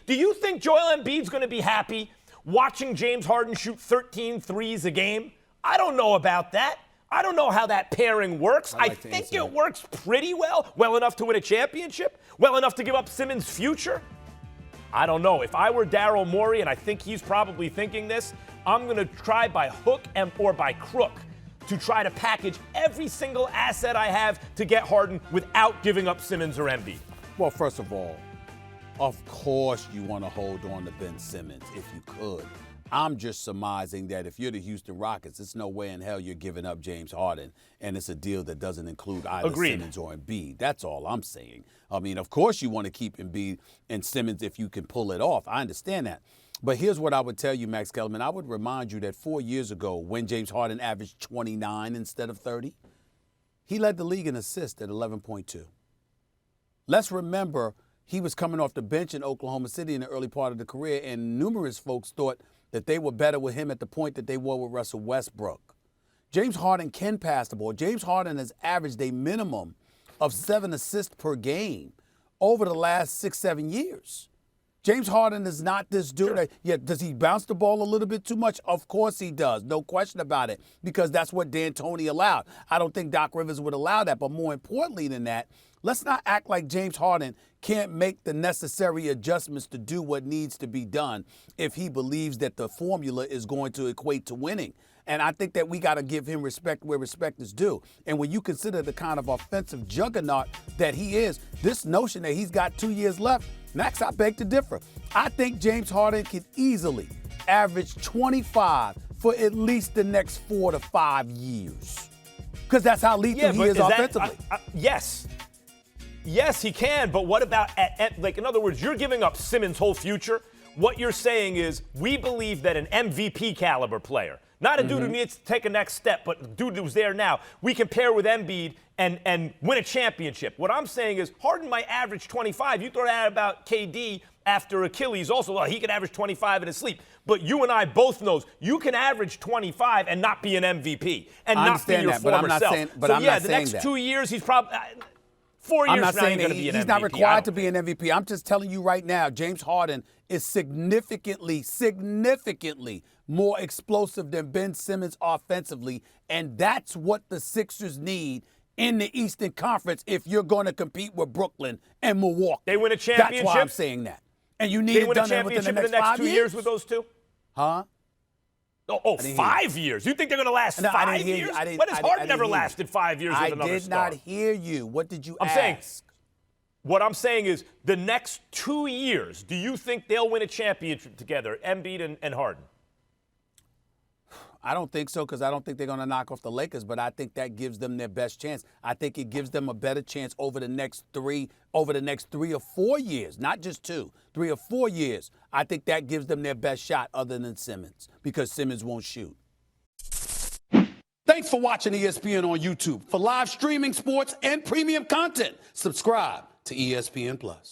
Do you think Joel Embiid's going to be happy watching James Harden shoot 13 threes a game? I don't know about that. I don't know how that pairing works. I think it works pretty well enough to win a championship, well enough to give up Simmons' future. I don't know. If I were Daryl Morey, and I think he's probably thinking this, I'm going to try by hook or by crook to try to package every single asset I have to get Harden without giving up Simmons or Embiid. Well, first of all, of course you want to hold on to Ben Simmons if you could. I'm just surmising that if you're the Houston Rockets, there's no way in hell you're giving up James Harden, and it's a deal that doesn't include either Simmons or Embiid. That's all I'm saying. I mean, of course you want to keep Embiid and Simmons if you can pull it off. I understand that. But here's what I would tell you, Max Kellerman. I would remind you that 4 years ago, when James Harden averaged 29 instead of 30, he led the league in assists at 11.2. Let's remember he was coming off the bench in Oklahoma City in the early part of the career, and numerous folks thought that they were better with him at the point that they were with Russell Westbrook. James Harden can pass the ball. James Harden has averaged a minimum of 7 assists per game over the last 6-7 years. James Harden is not this dude. Sure. Yeah, does he bounce the ball a little bit too much? Of course he does. No question about it, because that's what D'Antoni allowed. I don't think Doc Rivers would allow that. But more importantly than that, let's not act like James Harden can't make the necessary adjustments to do what needs to be done if he believes that the formula is going to equate to winning. And I think that we got to give him respect where respect is due. And when you consider the kind of offensive juggernaut that he is, this notion that he's got 2 years left, Max, I beg to differ. I think James Harden can easily average 25 for at least the next 4 to 5 years. Because that's how lethal he is offensively. Yes. Yes, he can, but what about, like, in other words, you're giving up Simmons' whole future. What you're saying is we believe that an MVP caliber player, not a dude who needs to take a next step, but a dude who's there now, we can pair with Embiid and win a championship. What I'm saying is Harden might average 25. You throw that about KD after Achilles also. Well, he could average 25 in his sleep. But you and I both knows you can average 25 and not be an MVP and not be your former self. The next 2 years he's probably 4 years from now he's going to be an MVP. He's not required to be an MVP. I'm just telling you right now, James Harden is significantly more explosive than Ben Simmons offensively, and that's what the Sixers need in the Eastern Conference if you're going to compete with Brooklyn and Milwaukee. They win a championship? That's why I'm saying that. And you need it done within the next 5 years with those two? Huh? 5 years. You think they're going to last 5 years? When has Harden never lasted 5 years with another star? I did not hear you. What did you ask? What I'm saying is the next 2 years, do you think they'll win a championship together, Embiid and Harden? I don't think so, because I don't think they're going to knock off the Lakers, but I think that gives them their best chance. I think it gives them a better chance over the next 3 or 4 years, not just 2, 3 or 4 years. I think that gives them their best shot other than Simmons, because Simmons won't shoot. Thanks for watching ESPN on YouTube. For live streaming sports and premium content, subscribe to ESPN+.